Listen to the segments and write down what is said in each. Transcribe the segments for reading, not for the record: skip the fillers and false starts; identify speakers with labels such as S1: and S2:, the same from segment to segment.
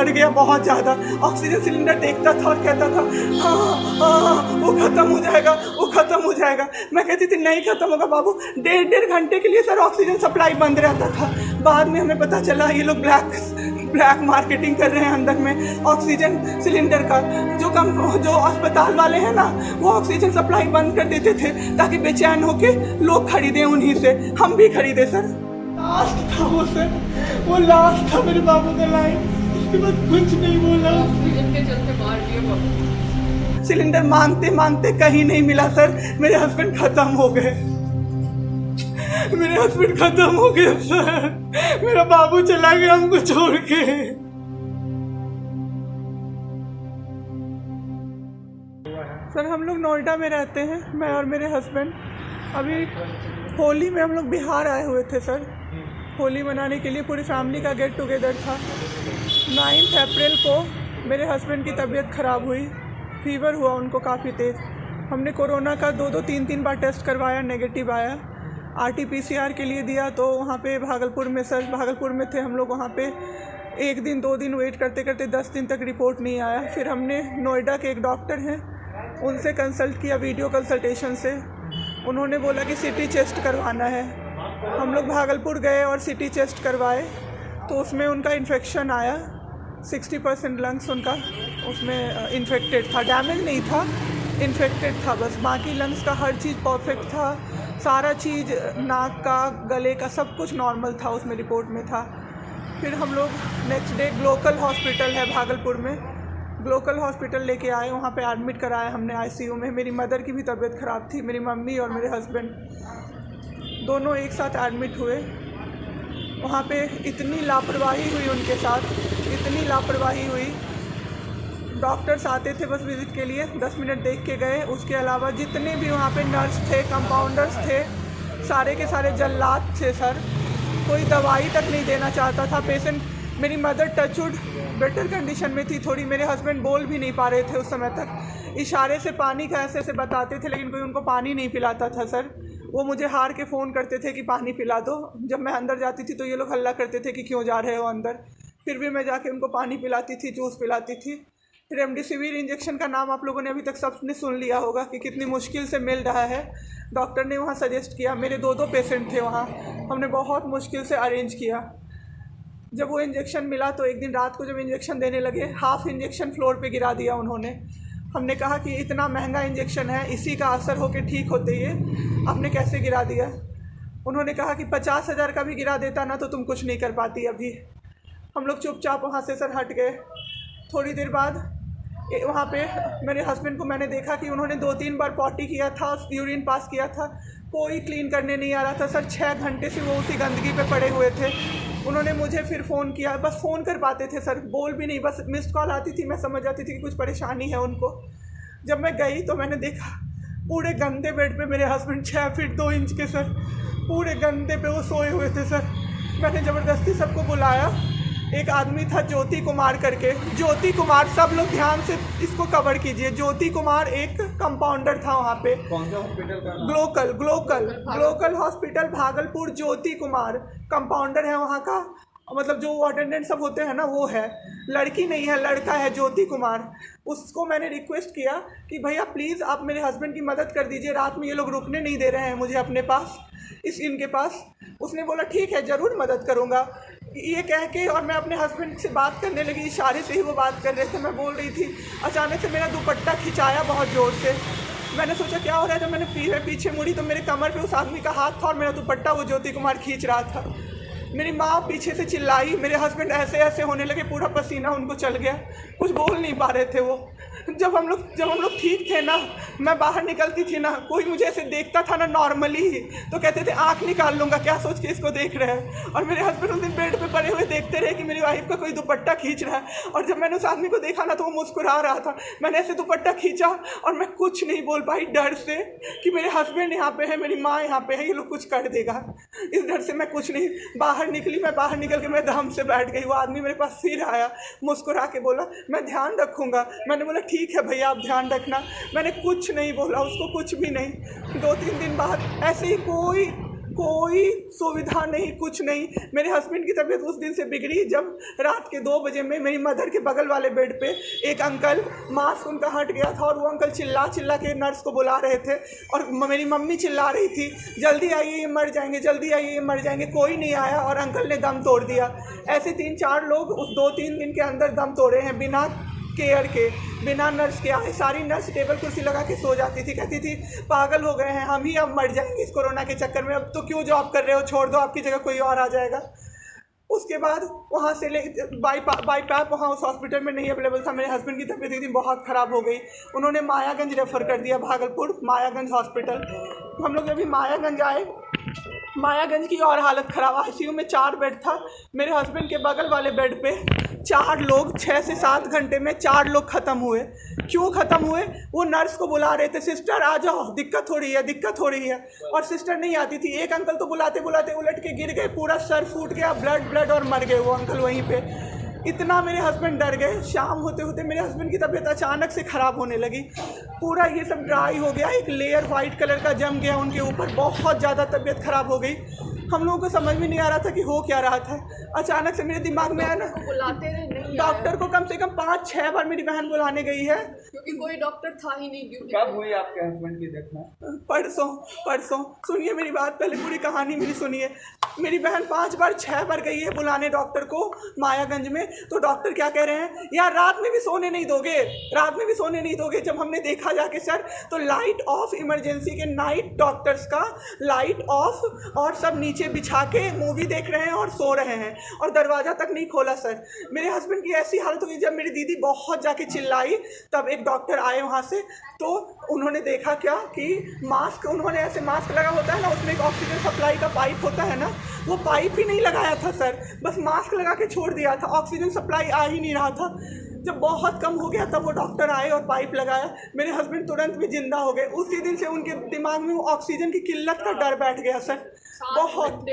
S1: डर गया बहुत ज़्यादा। ऑक्सीजन सिलेंडर देखता था और कहता था वो ख़त्म हो जाएगा, वो ख़त्म हो जाएगा। मैं कहती थी नहीं ख़त्म होगा बाबू। 1.5 घंटे के लिए सर ऑक्सीजन सप्लाई बंद रहता था। बाद में हमें पता चला ये लोग ब्लैक मार्केटिंग कर रहे हैं अंदर में ऑक्सीजन सिलेंडर का। जो अस्पताल वाले हैं ना, वो ऑक्सीजन सप्लाई बंद कर देते थे ताकि बेचैन होके लोग खरीदें उन्हीं से। हम भी खरीदे सर। लास्ट था वो सर, वो लास्ट था मेरे बाबू का लाइन। उसके बाद कुछ नहीं बोला। ऑक्सीजन के चलते मार दिया बाबू। सिलेंडर मांगते मांगते कहीं नहीं मिला सर। मेरे हस्बैंड खत्म हो गए, मेरे हस्बैंड खत्म हो गए सर। मेरा बाबू चला गया हमको छोड़ के। सर हम लोग नोएडा में रहते हैं, मैं और मेरे हस्बैंड। अभी होली में हम लोग बिहार आए हुए थे सर, होली मनाने के लिए। पूरी फैमिली का गेट टुगेदर था। 9 अप्रैल को मेरे हस्बैंड की तबीयत ख़राब हुई, फीवर हुआ उनको काफ़ी तेज़। हमने कोरोना का 2-2, 3-3 बार टेस्ट करवाया, नेगेटिव आया। RT-PCR के लिए दिया तो वहाँ पे भागलपुर में, सर भागलपुर में थे हम लोग। वहाँ पे 1 दिन 2 दिन वेट करते करते 10 दिन तक रिपोर्ट नहीं आया। फिर हमने नोएडा के एक डॉक्टर हैं उनसे कंसल्ट किया, वीडियो कंसल्टेशन से। उन्होंने बोला कि CT चेस्ट करवाना है। हम लोग भागलपुर गए और CT चेस्ट करवाए तो उसमें उनका इन्फेक्शन आया। 60% लंग्स उनका उसमें इन्फेक्टेड था, डैमेज नहीं था, इन्फेक्टेड था बस। बाकी लंग्स का हर चीज़ परफेक्ट था, सारा चीज़ नाक का, गले का सब कुछ नॉर्मल था, उसमें रिपोर्ट में था। फिर हम लोग नेक्स्ट डे ग्लोकल हॉस्पिटल है भागलपुर में, ग्लोकल हॉस्पिटल लेके आए। वहाँ पे एडमिट कराया हमने ICU में। मेरी मदर की भी तबीयत ख़राब थी, मेरी मम्मी और मेरे हस्बैंड दोनों एक साथ एडमिट हुए। वहाँ पे इतनी लापरवाही हुई उनके साथ, इतनी लापरवाही हुई। डॉक्टर्स आते थे बस विज़िट के लिए, 10 मिनट देख के गए। उसके अलावा जितने भी वहाँ पे नर्स थे, कंपाउंडर्स थे, सारे के सारे जल्लाद थे सर। कोई दवाई तक नहीं देना चाहता था पेशेंट। मेरी मदर टचवुड बेटर कंडीशन में थी थोड़ी, मेरे हस्बैंड बोल भी नहीं पा रहे थे उस समय तक। इशारे से पानी का ऐसे ऐसे बताते थे, लेकिन कोई उनको पानी नहीं पिलाता था सर। वो मुझे हार के फ़ोन करते थे कि पानी पिला दो। जब मैं अंदर जाती थी तो ये लोग हल्ला करते थे कि क्यों जा रहे हो अंदर। फिर भी मैं जाके उनको पानी पिलाती थी, जूस पिलाती थी। रेमडेसिविर इंजेक्शन का नाम आप लोगों ने अभी तक सबने सुन लिया होगा कि कितनी मुश्किल से मिल रहा है। डॉक्टर ने वहाँ सजेस्ट किया, मेरे 2-2 पेशेंट थे वहाँ, हमने बहुत मुश्किल से अरेंज किया। जब वो इंजेक्शन मिला तो एक दिन रात को जब इंजेक्शन देने लगे, हाफ इंजेक्शन फ्लोर पे गिरा दिया उन्होंने। हमने कहा कि इतना महंगा इंजेक्शन है, इसी का असर होके ठीक होते ये आपने कैसे गिरा दिया। उन्होंने कहा कि 50,000 का भी गिरा देता ना तो तुम कुछ नहीं कर पाती अभी। हम लोग चुपचाप वहाँ से सर हट गए। थोड़ी देर बाद वहाँ पे मेरे हस्बैंड को मैंने देखा कि उन्होंने 2-3 बार पॉटी किया था, यूरिन पास किया था, कोई क्लीन करने नहीं आ रहा था सर। 6 घंटे से वो उसी गंदगी पे पड़े हुए थे। उन्होंने मुझे फिर फ़ोन किया, बस फ़ोन कर पाते थे सर, बोल भी नहीं, बस मिस्ड कॉल आती थी, मैं समझ जाती थी कि कुछ परेशानी है उनको। जब मैं गई तो मैंने देखा पूरे गंदे बेड पे मेरे हस्बैंड 6 फीट 2 इंच के सर, पूरे गंदे पे वो सोए हुए थे सर। मैंने ज़बरदस्ती सबको बुलाया। एक आदमी था ज्योति कुमार करके, ज्योति कुमार, सब लोग ध्यान से इसको कवर कीजिए। ज्योति कुमार एक कंपाउंडर था वहाँ पे।
S2: कौन सा हॉस्पिटल का?
S1: Glocal hospital Bhagalpur. Jyoti Kumar compounder है वहाँ का, मतलब जो अटेंडेंट सब होते हैं ना वो है, लड़की नहीं है लड़का है, ज्योति कुमार। उसको मैंने रिक्वेस्ट किया कि भैया प्लीज़ आप मेरे हस्बैंड की मदद कर दीजिए, रात में ये लोग रुकने नहीं दे रहे हैं मुझे अपने पास, इनके पास। उसने बोला ठीक है ज़रूर मदद करूँगा, ये कह के, और मैं अपने हस्बैंड से बात करने लगी। इशारे से ही वो बात कर रहे थे, मैं बोल रही थी। अचानक से मेरा दुपट्टा खिंचाया बहुत ज़ोर से। मैंने सोचा क्या हो रहा है, जब मैंने पीछे मुड़ी तो मेरे कमर पे उस आदमी का हाथ था और मेरा दुपट्टा वो ज्योति कुमार खींच रहा था। मेरी माँ पीछे से चिल्लाई, मेरे हस्बैंड ऐसे ऐसे होने लगे, पूरा पसीना उनको चल गया, कुछ बोल नहीं पा रहे थे वो। जब हम लोग ठीक थे ना, मैं बाहर निकलती थी ना, कोई मुझे ऐसे देखता था ना नॉर्मली ही तो कहते थे आँख निकाल लूँगा, क्या सोच के इसको देख रहे हैं। और मेरे हस्बैंड उस दिन बेड पे पड़े हुए देखते रहे कि मेरी वाइफ का कोई दुपट्टा खींच रहा है। और जब मैंने उस आदमी को देखा ना तो वो मुस्कुरा रहा था। मैंने ऐसे दुपट्टा खींचा और मैं कुछ नहीं बोल पाई, डर से कि मेरे हस्बैंड यहाँ पे है, मेरी माँ यहाँ पे है, ये लोग कुछ कर देगा, इस डर से मैं कुछ नहीं बाहर निकली। मैं बाहर निकल के मैं दम से बैठ गई। वो आदमी मेरे पास फिर आया, मुस्कुरा के बोला मैं ध्यान रखूँगा। मैंने बोला ठीक है भैया आप ध्यान रखना। मैंने कुछ नहीं बोला उसको, कुछ भी नहीं। 2-3 दिन बाद ऐसे ही कोई कोई सुविधा नहीं, कुछ नहीं। मेरे हस्बैंड की तबीयत उस दिन से बिगड़ी जब रात के 2 बजे में मेरी मदर के बगल वाले बेड पे एक अंकल, मास्क उनका हट गया था और वो अंकल चिल्ला चिल्ला के नर्स को बुला रहे थे और मेरी मम्मी चिल्ला रही थी, जल्दी आइए ये मर जाएंगे, जल्दी आइए ये मर जाएंगे। कोई नहीं आया और अंकल ने दम तोड़ दिया। ऐसे 3-4 लोग उस 2-3 दिन के अंदर दम तोड़े हैं बिना केयर के, बिना नर्स के आए। सारी नर्स टेबल कुर्सी लगा के सो जाती थी, कहती थी पागल हो गए हैं हम ही, अब मर जाएंगे इस कोरोना के चक्कर में, अब तो क्यों जॉब कर रहे हो, छोड़ दो, आपकी जगह कोई और आ जाएगा। उसके बाद वहाँ से बाई पैप वहाँ उस हॉस्पिटल में नहीं अवेलेबल था। मेरे हस्बैंड की तबीयत एक दिन बहुत ख़राब हो गई, उन्होंने मायागंज रेफ़र कर दिया, भागलपुर मायागंज हॉस्पिटल। हम लोग अभी मायागंज आए, मायागंज की और हालत ख़राब। आईसीयू में 4 बेड था। मेरे हस्बैंड के बगल वाले बेड पे 4 लोग 6 से 7 घंटे में 4 लोग ख़त्म हुए। क्यों ख़त्म हुए? वो नर्स को बुला रहे थे, सिस्टर आ जाओ, दिक्कत हो रही है, दिक्कत हो रही है, और सिस्टर नहीं आती थी। एक अंकल तो बुलाते बुलाते उलट के गिर गए, पूरा सर फूट गया, ब्लड और मर गए वो अंकल वहीं पे। इतना मेरे हस्बैंड डर गए। शाम होते होते मेरे हस्बैंड की तबीयत अचानक से ख़राब होने लगी, पूरा ये सब ड्राई हो गया, एक लेयर वाइट कलर का जम गया उनके ऊपर, बहुत ज़्यादा तबीयत ख़राब हो गई। हम लोगों को समझ में नहीं आ रहा था कि हो क्या रहा था। अचानक से मेरे दिमाग में आया ना,
S2: बुलाते नहीं,
S1: डॉक्टर को कम से कम 5-6 बार मेरी बहन बुलाने गई है,
S2: क्योंकि कोई डॉक्टर था ही नहीं ड्यूटी।
S3: कब हुई आपके हस्बैंड की देखना?
S1: परसों। सुनिए मेरी बात, पहले पूरी कहानी मेरी सुनिए। मेरी बहन 5 बार 6 बार गई है बुलाने डॉक्टर को मायागंज में, तो डॉक्टर क्या कह रहे हैं, यार रात में भी सोने नहीं दोगे, रात में भी सोने नहीं दोगे। जब हमने देखा जाके सर, तो लाइट ऑफ, इमरजेंसी के नाइट डॉक्टर्स का लाइट ऑफ, और सब नीचे बिछा के मूवी देख रहे हैं और सो रहे हैं, और दरवाज़ा तक नहीं खोला सर। मेरे हस्बैंड की ऐसी हालत हुई, जब मेरी दीदी बहुत जाके चिल्लाई तब एक डॉक्टर आए वहाँ से, तो उन्होंने देखा क्या कि मास्क, उन्होंने ऐसे मास्क लगा होता है ना, उसमें एक ऑक्सीजन सप्लाई का पाइप होता है ना, वो पाइप ही नहीं लगाया था सर, बस मास्क लगा के छोड़ दिया था, ऑक्सीजन सप्लाई आ ही नहीं रहा था। जब बहुत कम हो गया तब वो डॉक्टर आए और पाइप लगाया, मेरे हस्बैंड तुरंत भी जिंदा हो गए। उसी दिन से उनके दिमाग में वो ऑक्सीजन की किल्लत का डर बैठ गया सर। बहुत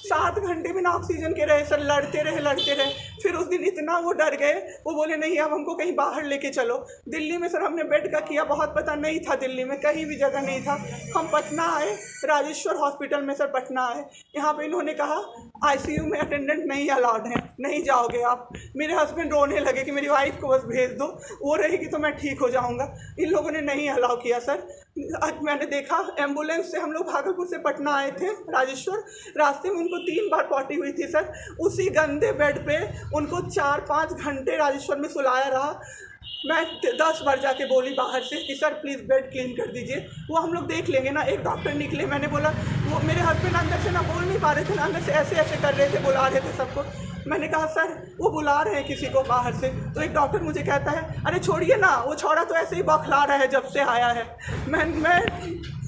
S1: 7 घंटे बिना ऑक्सीजन के रहे सर, लड़ते रहे। फिर उस दिन इतना वो डर गए, वो बोले नहीं अब हमको कहीं बाहर लेके चलो। दिल्ली में सर हमने बेड का किया, बहुत पता नहीं था, दिल्ली में कहीं भी जगह नहीं था। हम पटना आए, राजेश्वर हॉस्पिटल में सर पटना आए। यहाँ पे इन्होंने कहा आईसीयू में अटेंडेंट नहीं अलाउड है, नहीं जाओगे आप। मेरे हस्बैंड रोने लगे कि मेरी वाइफ को बस भेज दो, वो रहेगी तो मैं ठीक हो जाऊँगा। इन लोगों ने नहीं अलाउ किया सर। आज मैंने देखा, एम्बुलेंस से हम लोग भागलपुर से पटना आए थे राजेश्वर, रास्ते में उनको 3 बार पॉटी हुई थी सर। उसी गंदे बेड पे उनको 4-5 घंटे राजेश्वर में सुलाया रहा। मैं 10 बार जाके बोली बाहर से कि सर प्लीज़ बेड क्लीन कर दीजिए, वो हम लोग देख लेंगे ना। एक डॉक्टर निकले, मैंने बोला, वो मेरे हस्बैंड अंदर से ना बोल नहीं पा रहे थे ना, अंदर से ऐसे कर रहे थे, बुला रहे थे सबको। मैंने कहा सर वो बुला रहे हैं किसी को बाहर से, तो एक डॉक्टर मुझे कहता है अरे छोड़िए ना, वो छोड़ा तो ऐसे ही बौखला रहा है जब से आया है। मैं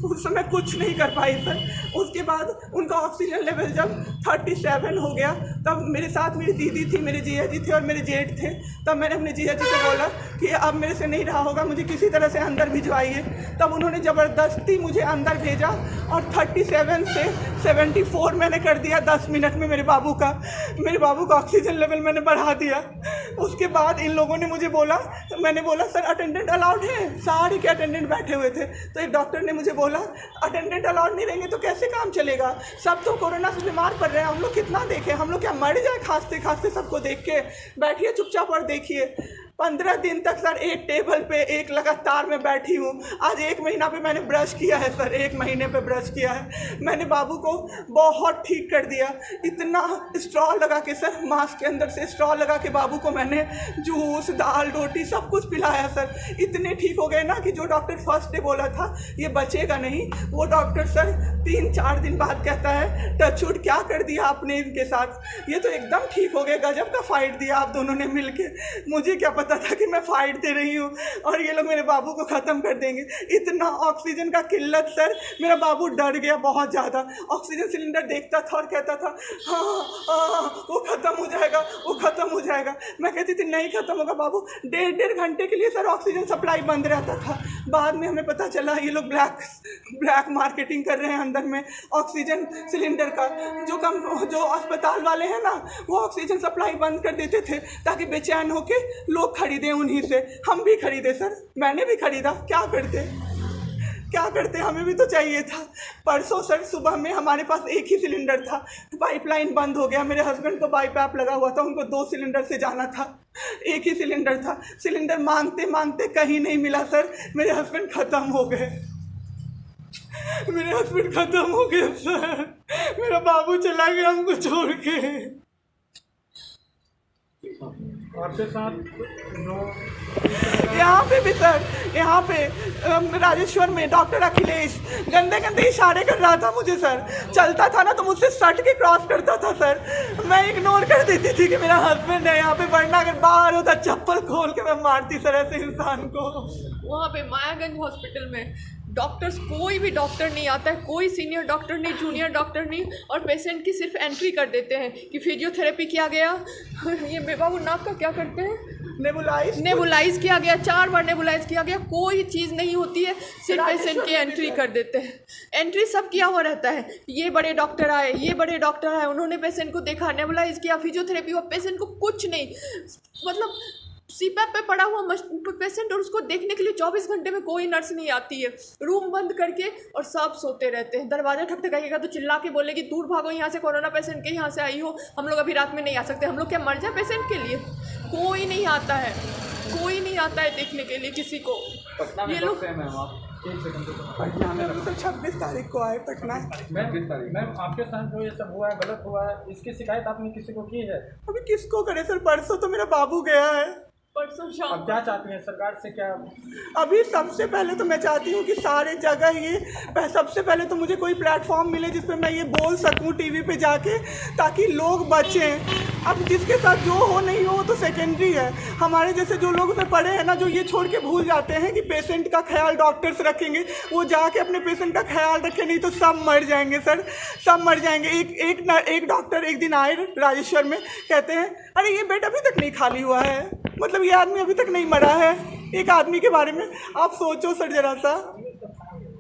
S1: उस समय कुछ नहीं कर पाई सर। उसके बाद उनका ऑक्सीजन लेवल जब 37 हो गया, तब मेरे साथ मेरी दीदी थी, मेरे जीजा जी थे और मेरे जेठ थे। तब मैंने अपने जीजा जी को बोला कि अब मेरे से नहीं रहा होगा, मुझे किसी तरह से अंदर भिजवाइए। तब उन्होंने ज़बरदस्ती मुझे अंदर भेजा और 37 से 74 मैंने कर दिया 10 मिनट में। मेरे बाबू का ऑक्सीजन लेवल मैंने बढ़ा दिया। उसके बाद इन लोगों ने मुझे बोला, मैंने बोला सर अटेंडेंट अलाउड है, सारे के अटेंडेंट बैठे हुए थे। तो एक डॉक्टर ने मुझे बोला अटेंडेंट अलाउड नहीं रहेंगे तो कैसे काम चलेगा, सब तो कोरोना से बीमार पड़ रहे हैं, हम लोग कितना देखें, हम लोग क्या मर जाए खांसते खांसते सबको देख के। बैठिए चुपचाप और देखिए। 15 दिन तक सर एक टेबल पे एक लगातार मैं बैठी हूँ। आज 1 महीना पे मैंने ब्रश किया है सर, 1 महीने पे ब्रश किया है मैंने। बाबू को बहुत ठीक कर दिया, इतना स्ट्रॉ लगा के सर, मास्क के अंदर से स्ट्रॉ लगा के बाबू को मैंने जूस, दाल, रोटी सब कुछ पिलाया सर। इतने ठीक हो गए ना कि जो डॉक्टर फर्स्ट डे बोला था ये बचेगा नहीं, वो डॉक्टर सर 3-4 दिन बाद कहता है टचवुड क्या कर दिया आपने इनके साथ, ये तो एकदम ठीक हो गए, गजब का फाइट दिया आप दोनों ने मिलके। मुझे क्या पता था कि मैं फाइट दे रही हूँ और ये लोग मेरे बाबू को ख़त्म कर देंगे। इतना ऑक्सीजन का किल्लत सर, मेरा बाबू डर गया बहुत ज़्यादा। ऑक्सीजन सिलेंडर देखता था और कहता था हाँ वो ख़त्म हो जाएगा, वो ख़त्म हो जाएगा। मैं कहती थी नहीं ख़त्म होगा बाबू। 1.5 घंटे के लिए सर ऑक्सीजन सप्लाई बंद रहता था। बाद में हमें पता चला ये लोग ब्लैक मार्केटिंग कर रहे हैं अंदर में ऑक्सीजन सिलेंडर का। जो अस्पताल वाले हैं ना, वो ऑक्सीजन सप्लाई बंद कर देते थे ताकि बेचैन होके लोग खरीदें उन्हीं से। हम भी खरीदे सर, मैंने भी खरीदा, क्या करते। क्या करते, हमें भी तो चाहिए था। परसों सर सुबह में हमारे पास एक ही सिलेंडर था, पाइपलाइन बंद हो गया, मेरे हस्बैंड को बाईपैप लगा हुआ था, उनको 2 सिलेंडर से जाना था, एक ही सिलेंडर था। सिलेंडर मांगते मांगते कहीं नहीं मिला सर, मेरे हस्बैंड ख़त्म हो गए, मेरे हस्बैंड ख़त्म हो गए सर, मेरा बाबू चला गया हमको छोड़ के।
S3: आपके साथ
S1: यहाँ पे भी सर, यहाँ पे राजेश्वर में डॉक्टर अखिलेश गंदे गंदे इशारे कर रहा था मुझे सर, चलता था ना तो मुझसे सट के क्रॉस करता था सर, मैं इग्नोर कर देती थी कि मेरा हस्बैंड है यहाँ पे, वरना अगर बाहर होता चप्पल खोल के मैं मारती सर ऐसे इंसान को।
S2: वहाँ पे मायागंज हॉस्पिटल में डॉक्टर्स, कोई भी डॉक्टर नहीं आता है, कोई सीनियर डॉक्टर नहीं, जूनियर डॉक्टर नहीं, और पेशेंट की सिर्फ एंट्री कर देते हैं कि फिजियोथेरेपी किया गया, ये बेबाबू नाक का क्या करते हैं, नेबुलाइज किया गया, 4 बार नेबुलाइज किया गया, कोई चीज़ नहीं होती है, सिर्फ पेशेंट की एंट्री कर देते हैं। एंट्री सब किया हुआ रहता है, ये बड़े डॉक्टर आए, ये बड़े डॉक्टर आए, उन्होंने पेशेंट को देखा, नेबुलाइज किया, फिजियोथेरेपी हुआ, पेशेंट को कुछ नहीं, मतलब सीपैप पे पड़ा हुआ पेशेंट, और उसको देखने के लिए 24 घंटे में कोई नर्स नहीं आती है, रूम बंद करके, और सब सोते रहते हैं। दरवाज़ा ठकठकाइएगा तो चिल्ला के बोलेगी दूर भागो यहाँ से, कोरोना पेशेंट के यहाँ से आई हो, हम लोग अभी रात में नहीं आ सकते, हम लोग क्या मर जाए पेशेंट के लिए? कोई नहीं आता है, कोई नहीं आता है देखने के लिए किसी को। ये लोग
S1: पटना में अभी तो 26 तारीख को आए पटना।
S3: मैम आपके साथ जो ये सब हुआ है, गलत हुआ है, इसकी शिकायत आपने किसी को की है?
S1: अभी किसको करे सर, परसों तो मेरा बाबू गया है,
S2: परसों शाम।
S3: अब क्या चाहती हैं सरकार से, क्या?
S1: अभी सबसे पहले तो मैं चाहती हूँ कि सारे जगह ये, सबसे पहले तो मुझे कोई प्लेटफॉर्म मिले जिस पे मैं ये बोल सकूँ टीवी पे जाके, ताकि लोग बचें। अब जिसके साथ जो हो नहीं हो वो तो सेकेंडरी है, हमारे जैसे जो लोग उसमें पड़े हैं ना, जो ये छोड़ के भूल जाते हैं कि पेशेंट का ख्याल डॉक्टर्स रखेंगे, वो जाके अपने पेशेंट का ख्याल रखें, नहीं तो सब मर जाएंगे सर, सब मर जाएंगे। एक डॉक्टर एक दिन आए राजेश्वर में, कहते हैं अरे ये बेड अभी तक नहीं खाली हुआ है, मतलब ये आदमी अभी तक नहीं मरा है। एक आदमी के बारे में आप सोचो सर जरा सा,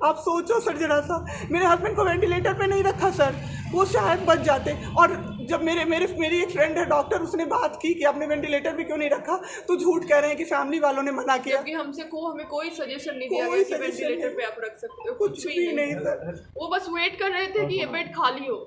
S1: आप सोचो सर जरा सा। मेरे हस्बैंड को वेंटिलेटर पे नहीं रखा सर, वो शायद बच जाते। और जब मेरी एक फ्रेंड है डॉक्टर, उसने बात की कि आपने वेंटिलेटर भी क्यों नहीं रखा, तो झूठ कह रहे हैं कि फैमिली वालों ने मना किया,
S2: क्योंकि हमें कोई सजेशन नहीं दिया गया कि वेंटिलेटर पे आप रख सकते हो,
S1: कुछ भी नहीं सर।
S2: वो बस वेट कर रहे थे कि ये बेड खाली हो।